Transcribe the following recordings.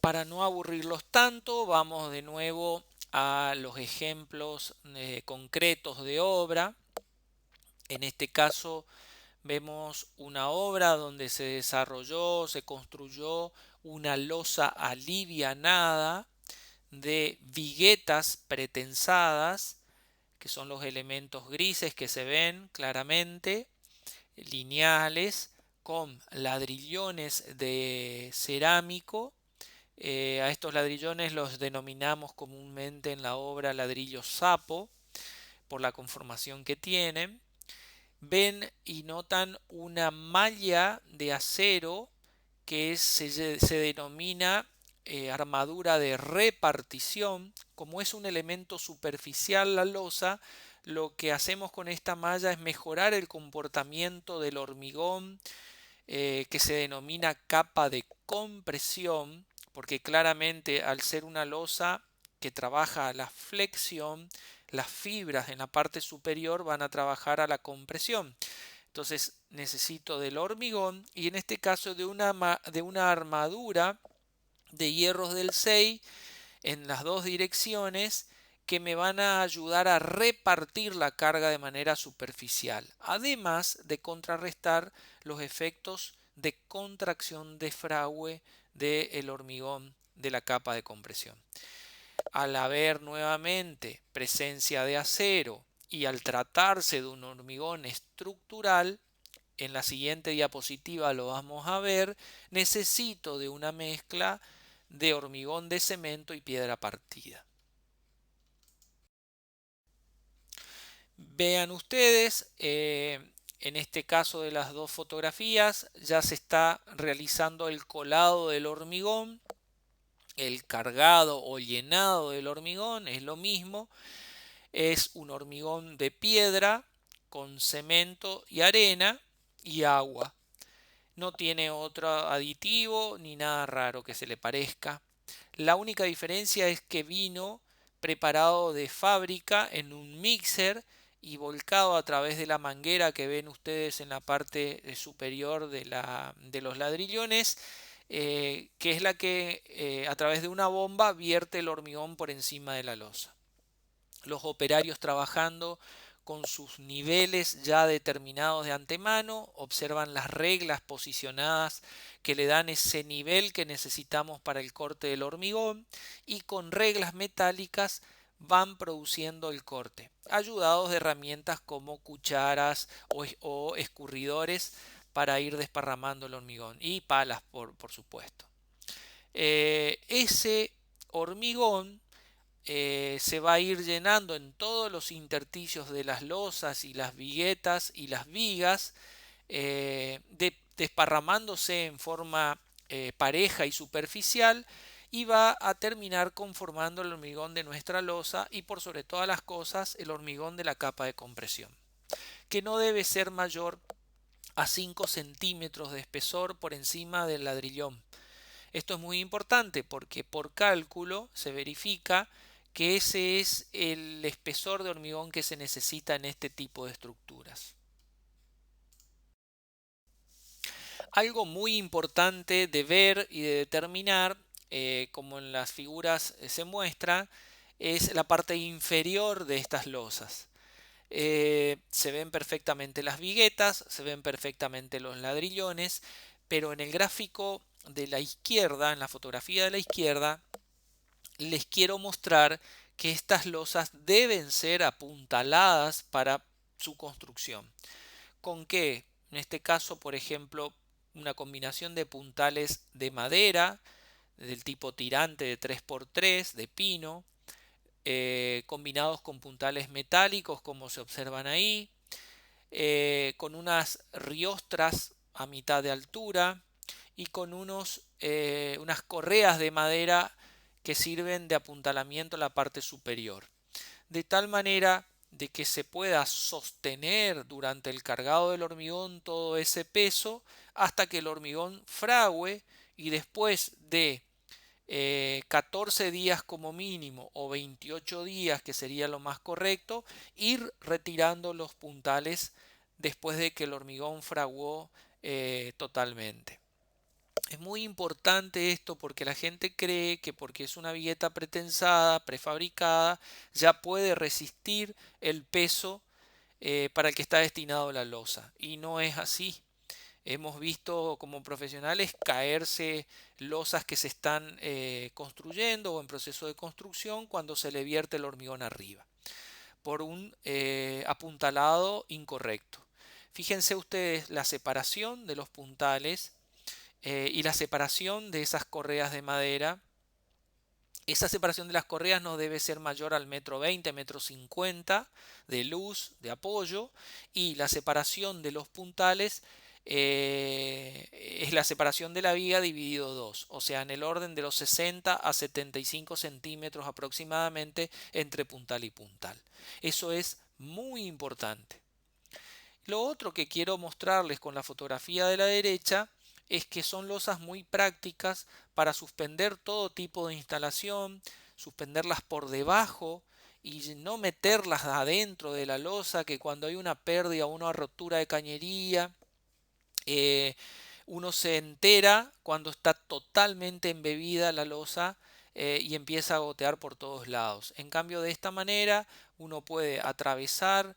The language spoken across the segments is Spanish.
Para no aburrirlos tanto, vamos de nuevo a los ejemplos concretos de obra. En este caso vemos una obra donde se desarrolló, se construyó una losa alivianada de viguetas pretensadas, que son los elementos grises que se ven claramente, lineales, con ladrillones de cerámico. A estos ladrillones los denominamos comúnmente en la obra ladrillos sapo por la conformación que tienen. Ven y notan una malla de acero que se denomina armadura de repartición. Como es un elemento superficial la losa, lo que hacemos con esta malla es mejorar el comportamiento del hormigón, que se denomina capa de compresión, porque claramente al ser una losa que trabaja a la flexión, las fibras en la parte superior van a trabajar a la compresión. Entonces necesito del hormigón y en este caso de una armadura de hierros del 6 en las dos direcciones que me van a ayudar a repartir la carga de manera superficial, además de contrarrestar los efectos de contracción de fragüe del hormigón de la capa de compresión. Al haber nuevamente presencia de acero y al tratarse de un hormigón estructural, en la siguiente diapositiva lo vamos a ver, necesito de una mezcla de hormigón de cemento y piedra partida. Vean ustedes, en este caso de las dos fotografías ya se está realizando el colado del hormigón, el cargado o llenado del hormigón es lo mismo, es un hormigón de piedra con cemento y arena y agua. No tiene otro aditivo ni nada raro que se le parezca. La única diferencia es que vino preparado de fábrica en un mixer y volcado a través de la manguera que ven ustedes en la parte superior de los ladrillones, que es la que a través de una bomba vierte el hormigón por encima de la losa. Los operarios trabajando con sus niveles ya determinados de antemano, observan las reglas posicionadas que le dan ese nivel que necesitamos para el corte del hormigón y con reglas metálicas van produciendo el corte, ayudados de herramientas como cucharas o escurridores para ir desparramando el hormigón y palas por supuesto. Ese hormigón se va a ir llenando en todos los intersticios de las losas y las viguetas y las vigas, desparramándose en forma pareja y superficial y va a terminar conformando el hormigón de nuestra losa y por sobre todas las cosas el hormigón de la capa de compresión, que no debe ser mayor a 5 centímetros de espesor por encima del ladrillón. Esto es muy importante porque por cálculo se verifica que ese es el espesor de hormigón que se necesita en este tipo de estructuras. Algo muy importante de ver y de determinar, como en las figuras se muestra, es la parte inferior de estas losas. Se ven perfectamente las viguetas, se ven perfectamente los ladrillones, pero en el gráfico de la izquierda, en la fotografía de la izquierda, les quiero mostrar que estas losas deben ser apuntaladas para su construcción. ¿Con qué? En este caso, por ejemplo, una combinación de puntales de madera, del tipo tirante de 3x3, de pino, combinados con puntales metálicos, como se observan ahí, con unas riostras a mitad de altura y con unas correas de madera que sirven de apuntalamiento a la parte superior, de tal manera de que se pueda sostener durante el cargado del hormigón todo ese peso hasta que el hormigón fragüe y después de 14 días como mínimo o 28 días, que sería lo más correcto, ir retirando los puntales después de que el hormigón fraguó totalmente. Es muy importante esto porque la gente cree que porque es una vigueta pretensada, prefabricada, ya puede resistir el peso para el que está destinado la losa. Y no es así. Hemos visto como profesionales caerse losas que se están construyendo o en proceso de construcción cuando se le vierte el hormigón arriba por un apuntalado incorrecto. Fíjense ustedes la separación de los puntales y la separación de esas correas de madera. Esa separación de las correas no debe ser mayor al metro 20, metro 50 de luz, de apoyo, y la separación de los puntales es la separación de la viga dividido 2, o sea, en el orden de los 60 a 75 centímetros aproximadamente entre puntal y puntal. Eso es muy importante. Lo otro que quiero mostrarles con la fotografía de la derecha es que son losas muy prácticas para suspender todo tipo de instalación, suspenderlas por debajo y no meterlas adentro de la losa, que cuando hay una pérdida o una rotura de cañería, eh, uno se entera cuando está totalmente embebida la losa y empieza a gotear por todos lados. En cambio, de esta manera uno puede atravesar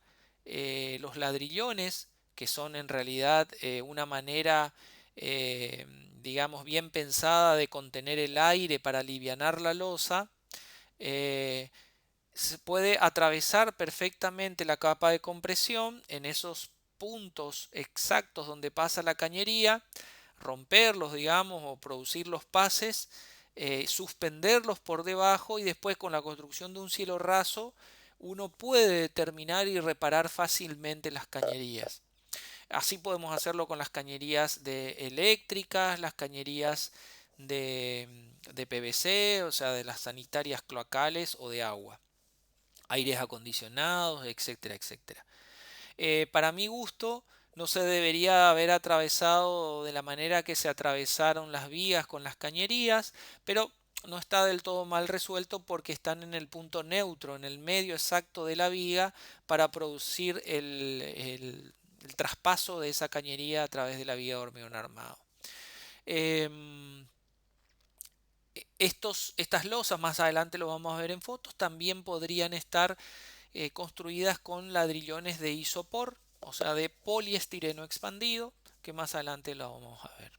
los ladrillones, que son en realidad una manera, eh, digamos, bien pensada de contener el aire para alivianar la losa. eh, Se puede atravesar perfectamente la capa de compresión en esos puntos exactos donde pasa la cañería, romperlos, digamos, o producir los pases, suspenderlos por debajo y después con la construcción de un cielo raso uno puede determinar y reparar fácilmente las cañerías. Así podemos hacerlo con las cañerías eléctricas, las cañerías de PVC, o sea, de las sanitarias cloacales o de agua, aires acondicionados, etcétera, etcétera. Para mi gusto, no se debería haber atravesado de la manera que se atravesaron las vigas con las cañerías, pero no está del todo mal resuelto porque están en el punto neutro, en el medio exacto de la viga para producir el traspaso de esa cañería a través de la viga de hormigón armado. Em, estas losas, más adelante lo vamos a ver en fotos, también podrían estar construidas con ladrillones de isopor, o sea, de poliestireno expandido, que más adelante lo vamos a ver.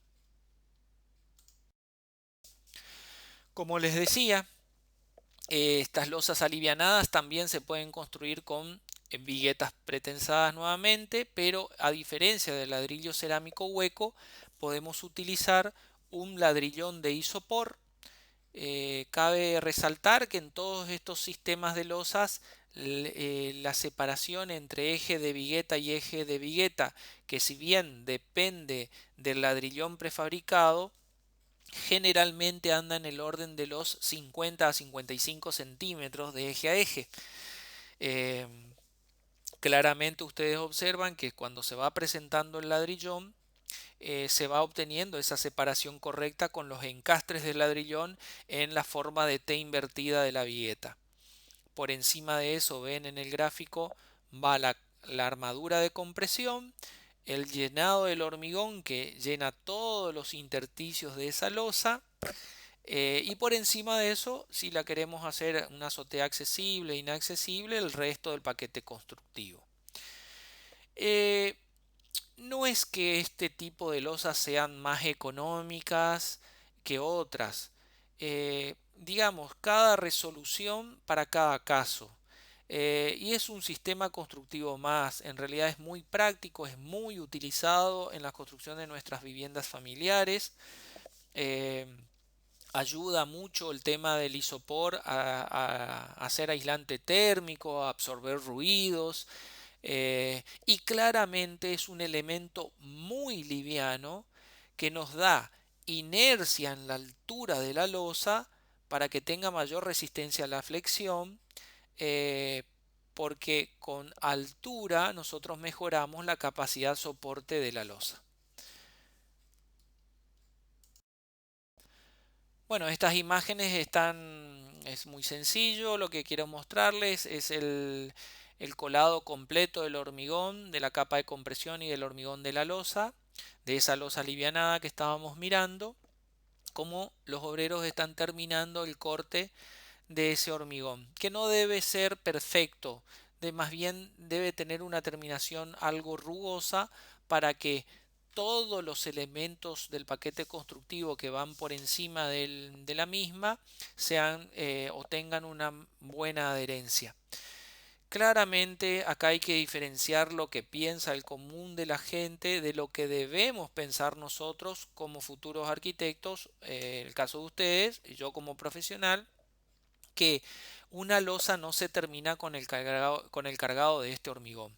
Como les decía, estas losas alivianadas también se pueden construir con viguetas pretensadas nuevamente, pero a diferencia del ladrillo cerámico hueco, podemos utilizar un ladrillón de isopor. Cabe resaltar que en todos estos sistemas de losas la separación entre eje de vigueta y eje de vigueta, que si bien depende del ladrillón prefabricado, generalmente anda en el orden de los 50 a 55 centímetros de eje a eje. Eh, Claramente ustedes observan que cuando se va presentando el ladrillón, se va obteniendo esa separación correcta con los encastres del ladrillón en la forma de T invertida de la vigueta. Por encima de eso ven en el gráfico va la armadura de compresión, el llenado del hormigón que llena todos los intersticios de esa losa y por encima de eso, si la queremos hacer una azotea accesible e inaccesible, el resto del paquete constructivo. Eh, no es que este tipo de losas sean más económicas que otras. Digamos, cada resolución para cada caso. Y es un sistema constructivo más. En realidad es muy práctico, es muy utilizado en la construcción de nuestras viviendas familiares. Eh, Ayuda mucho el tema del isopor a ser aislante térmico, a absorber ruidos. Y claramente es un elemento muy liviano que nos da inercia en la altura de la losa para que tenga mayor resistencia a la flexión, eh, porque con altura nosotros mejoramos la capacidad de soporte de la losa. Bueno, estas imágenes es muy sencillo, lo que quiero mostrarles es el colado completo del hormigón, de la capa de compresión y del hormigón de la losa, de esa losa alivianada que estábamos mirando. cómo los obreros están terminando el corte de ese hormigón, que no debe ser perfecto, más bien debe tener una terminación algo rugosa para que todos los elementos del paquete constructivo que van por encima de la misma sean o tengan una buena adherencia. Claramente acá hay que diferenciar lo que piensa el común de la gente de lo que debemos pensar nosotros como futuros arquitectos, el caso de ustedes y yo como profesional, que una losa no se termina con el cargado de este hormigón.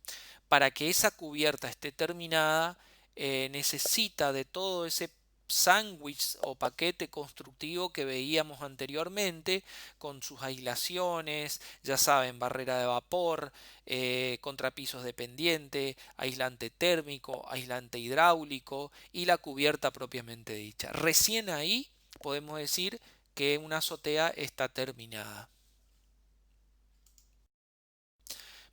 Para que esa cubierta esté terminada, necesita de todo ese sándwich o paquete constructivo que veíamos anteriormente, con sus aislaciones, ya saben, barrera de vapor, contrapisos de pendiente, aislante térmico, aislante hidráulico y la cubierta propiamente dicha. Recién ahí podemos decir que una azotea está terminada.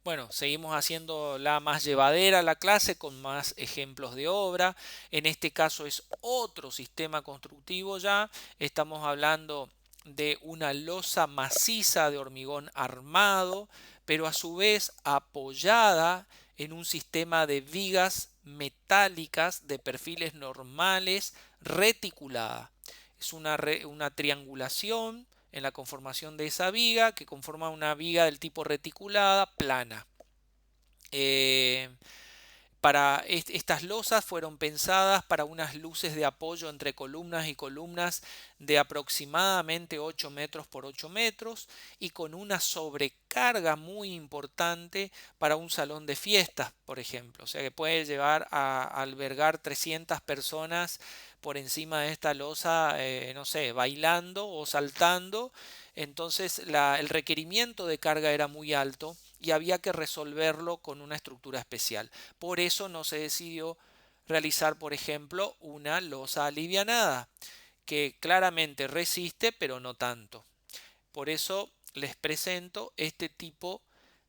Bueno, seguimos haciendo la más llevadera la clase con más ejemplos de obra. En este caso es otro sistema constructivo ya. Estamos hablando de una losa maciza de hormigón armado, pero a su vez apoyada en un sistema de vigas metálicas de perfiles normales reticuladas. Es una triangulación en la conformación de esa viga que conforma una viga del tipo reticulada plana. Eh, Estas losas fueron pensadas para unas luces de apoyo entre columnas y columnas de aproximadamente 8 metros por 8 metros y con una sobrecarga muy importante para un salón de fiestas, por ejemplo. O sea que puede llevar a albergar 300 personas por encima de esta losa, no sé, bailando o saltando. Entonces el requerimiento de carga era muy alto y había que resolverlo con una estructura especial. Por eso no se decidió realizar, por ejemplo, una losa alivianada, que claramente resiste, pero no tanto. Por eso les presento este tipo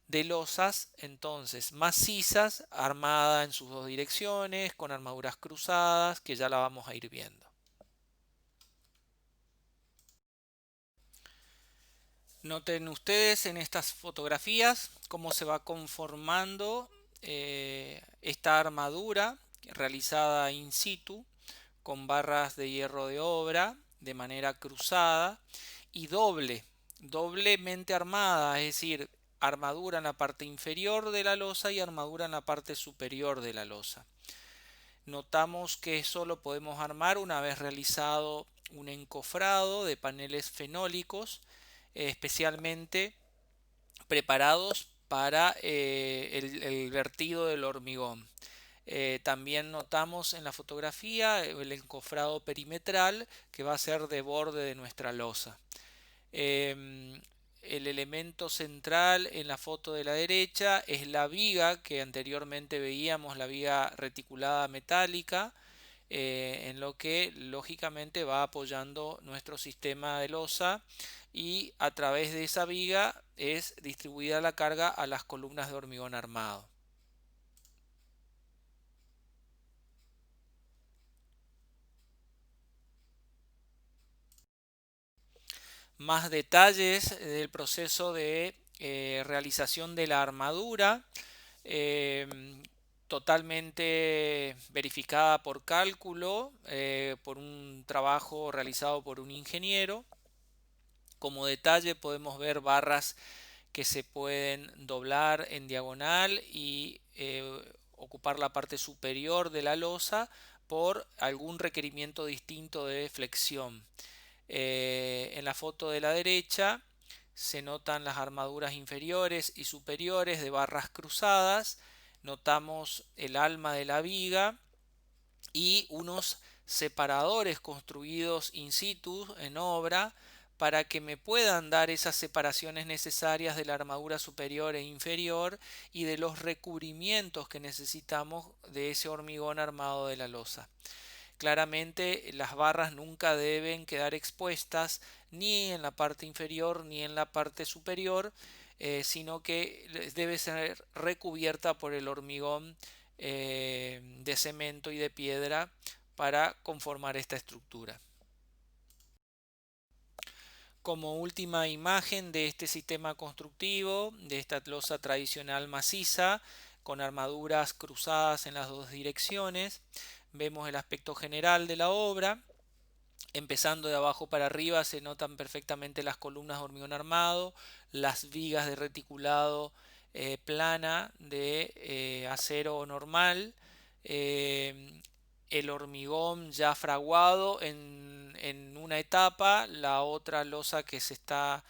de losas, entonces macizas, armada en sus dos direcciones, con armaduras cruzadas, que ya la vamos a ir viendo. Noten ustedes en estas fotografías cómo se va conformando esta armadura realizada in situ con barras de hierro de obra de manera cruzada y doblemente armada, es decir, armadura en la parte inferior de la losa y armadura en la parte superior de la losa. Notamos que eso lo podemos armar una vez realizado un encofrado de paneles fenólicos, especialmente preparados para el vertido del hormigón. También notamos en la fotografía el encofrado perimetral que va a ser de borde de nuestra losa. El elemento central en la foto de la derecha es la viga que anteriormente veíamos, la viga reticulada metálica, en lo que lógicamente va apoyando nuestro sistema de losa y a través de esa viga es distribuida la carga a las columnas de hormigón armado. Más detalles del proceso de realización de la armadura, eh, totalmente verificada por cálculo, por un trabajo realizado por un ingeniero. Como detalle podemos ver barras que se pueden doblar en diagonal y ocupar la parte superior de la losa por algún requerimiento distinto de flexión. En la foto de la derecha se notan las armaduras inferiores y superiores de barras cruzadas, notamos el alma de la viga y unos separadores construidos in situ en obra para que me puedan dar esas separaciones necesarias de la armadura superior e inferior y de los recubrimientos que necesitamos de ese hormigón armado de la losa. Claramente las barras nunca deben quedar expuestas ni en la parte inferior ni en la parte superior, sino que debe ser recubierta por el hormigón de cemento y de piedra para conformar esta estructura. Como última imagen de este sistema constructivo, de esta losa tradicional maciza, con armaduras cruzadas en las dos direcciones, vemos el aspecto general de la obra. Empezando de abajo para arriba se notan perfectamente las columnas de hormigón armado, las vigas de reticulado plana de acero normal, eh, el hormigón ya fraguado en una etapa, la otra losa que se está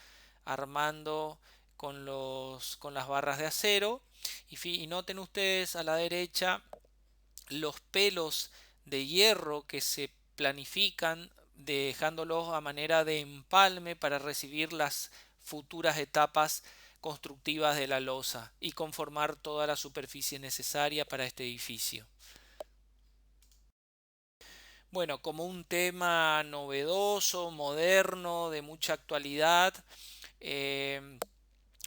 armando con las barras de acero. Y noten ustedes a la derecha los pelos de hierro que se planifican dejándolos a manera de empalme para recibir las futuras etapas constructivas de la losa y conformar toda la superficie necesaria para este edificio. Bueno, como un tema novedoso, moderno, de mucha actualidad, eh,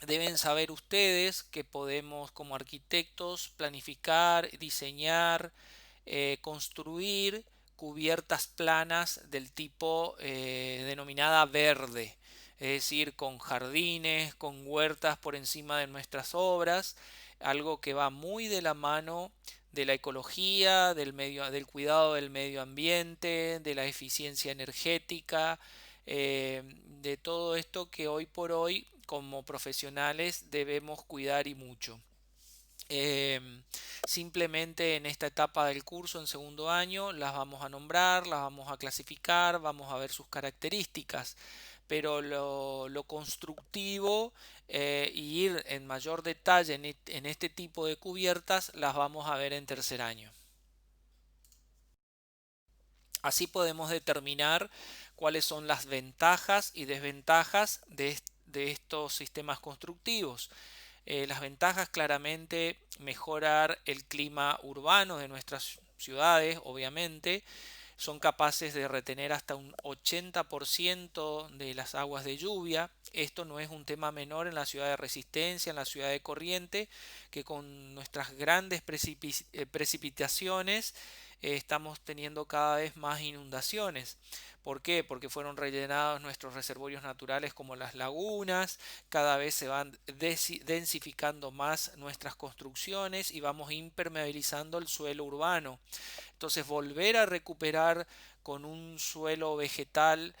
deben saber ustedes que podemos como arquitectos planificar, diseñar, construir cubiertas planas del tipo denominada verde, es decir, con jardines, con huertas por encima de nuestras obras, algo que va muy de la mano de la ecología, del cuidado del medio ambiente, de la eficiencia energética, de todo esto que hoy por hoy como profesionales debemos cuidar y mucho. Eh, Simplemente en esta etapa del curso, en segundo año, las vamos a nombrar, las vamos a clasificar, vamos a ver sus características, pero lo constructivo y ir en mayor detalle en este tipo de cubiertas las vamos a ver en tercer año. Así podemos determinar cuáles son las ventajas y desventajas de estos sistemas constructivos. Las ventajas claramente mejorar el clima urbano de nuestras ciudades, obviamente. Son capaces de retener hasta un 80% de las aguas de lluvia. Esto no es un tema menor en la ciudad de Resistencia, en la ciudad de Corriente, que con nuestras grandes precipitaciones estamos teniendo cada vez más inundaciones. ¿Por qué? Porque fueron rellenados nuestros reservorios naturales como las lagunas, cada vez se van densificando más nuestras construcciones y vamos impermeabilizando el suelo urbano. Entonces volver a recuperar con un suelo vegetal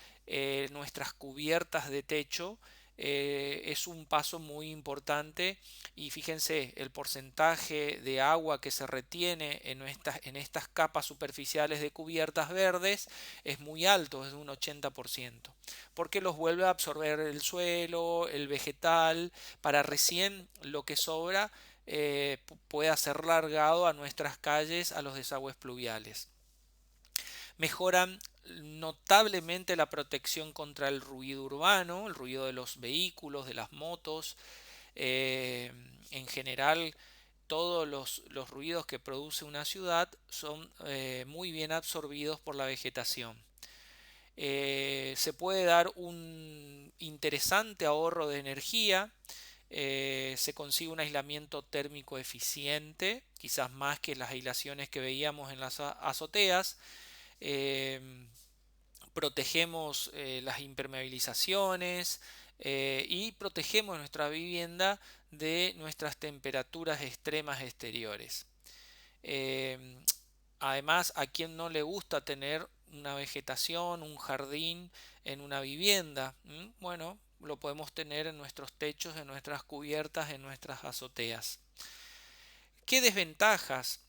nuestras cubiertas de techo es un paso muy importante y fíjense el porcentaje de agua que se retiene en estas capas superficiales de cubiertas verdes es muy alto, es de un 80%, porque los vuelve a absorber el suelo, el vegetal, para recién lo que sobra pueda ser largado a nuestras calles, a los desagües pluviales. Mejoran notablemente la protección contra el ruido urbano, el ruido de los vehículos, de las motos, en general todos los ruidos que produce una ciudad son muy bien absorbidos por la vegetación. Se puede dar un interesante ahorro de energía, se consigue un aislamiento térmico eficiente, quizás más que las aislaciones que veíamos en las azoteas. Eh, Protegemos las impermeabilizaciones y protegemos nuestra vivienda de nuestras temperaturas extremas exteriores. Eh, Además, a quien no le gusta tener una vegetación, un jardín en una vivienda. Bueno, lo podemos tener en nuestros techos, en nuestras cubiertas, en nuestras azoteas. ¿Qué desventajas?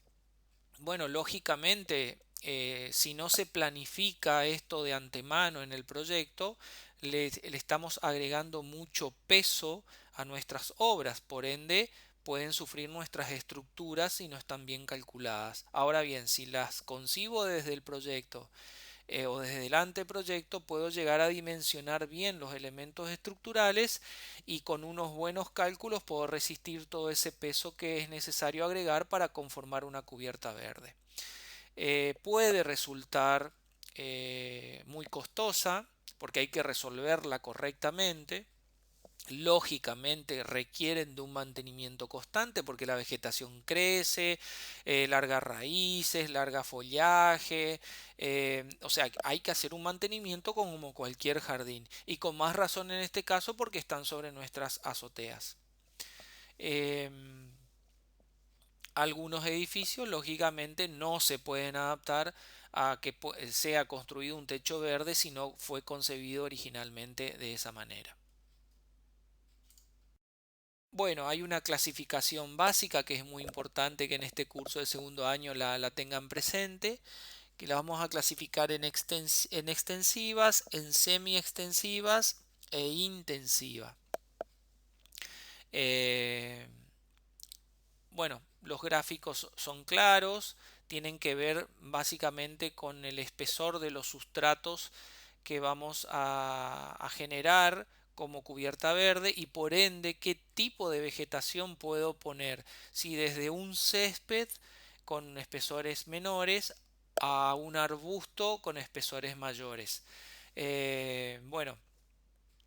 Bueno, lógicamente, si no se planifica esto de antemano en el proyecto, le estamos agregando mucho peso a nuestras obras, por ende pueden sufrir nuestras estructuras si no están bien calculadas. Ahora bien, si las concibo desde el proyecto o desde el anteproyecto, puedo llegar a dimensionar bien los elementos estructurales y con unos buenos cálculos puedo resistir todo ese peso que es necesario agregar para conformar una cubierta verde. Puede resultar muy costosa porque hay que resolverla correctamente. lógicamente requieren de un mantenimiento constante porque la vegetación crece, larga raíces, larga follaje, o sea, hay que hacer un mantenimiento como cualquier jardín y con más razón en este caso porque están sobre nuestras azoteas. Em, Algunos edificios lógicamente no se pueden adaptar a que sea construido un techo verde si no fue concebido originalmente de esa manera. Bueno, hay una clasificación básica que es muy importante que en este curso de segundo año la tengan presente, que la vamos a clasificar en extensivas, en semi-extensivas e intensivas. Eh, bueno, los gráficos son claros, tienen que ver básicamente con el espesor de los sustratos que vamos a generar como cubierta verde y por ende qué tipo de vegetación puedo poner. Si desde un césped con espesores menores a un arbusto con espesores mayores. Bueno,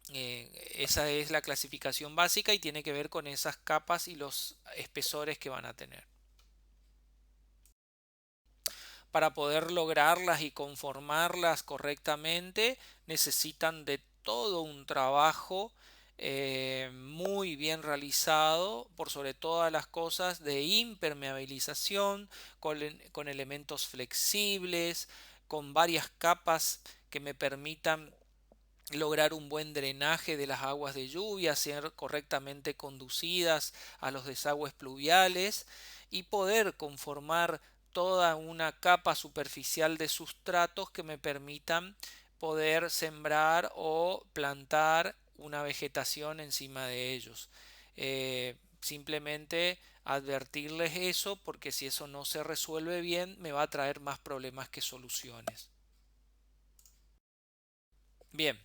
esa es la clasificación básica y tiene que ver con esas capas y los espesores que van a tener. Para poder lograrlas y conformarlas correctamente necesitan de todo un trabajo muy bien realizado por sobre todas las cosas de impermeabilización con elementos flexibles, con varias capas que me permitan lograr un buen drenaje de las aguas de lluvia, ser correctamente conducidas a los desagües pluviales y poder conformar toda una capa superficial de sustratos que me permitan poder sembrar o plantar una vegetación encima de ellos. Simplemente advertirles eso porque si eso no se resuelve bien me va a traer más problemas que soluciones. Bien,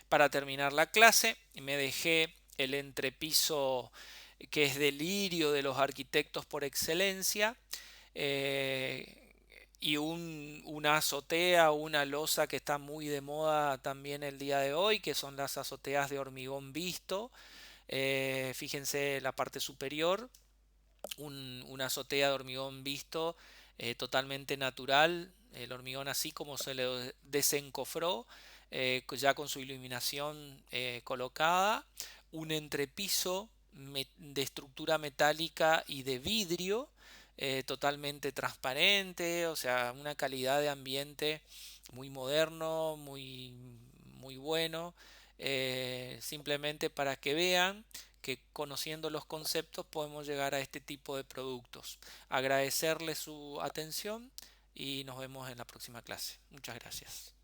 para terminar la clase me dejé el entrepiso que es delirio de los arquitectos por excelencia y una azotea o una losa que está muy de moda también el día de hoy, que son las azoteas de hormigón visto. Fíjense la parte superior, una azotea de hormigón visto totalmente natural, el hormigón así como se le desencofró, ya con su iluminación colocada, un entrepiso de estructura metálica y de vidrio totalmente transparente, o sea, una calidad de ambiente muy moderno, muy bueno, simplemente para que vean que conociendo los conceptos podemos llegar a este tipo de productos. Agradecerles su atención y nos vemos en la próxima clase. Muchas gracias.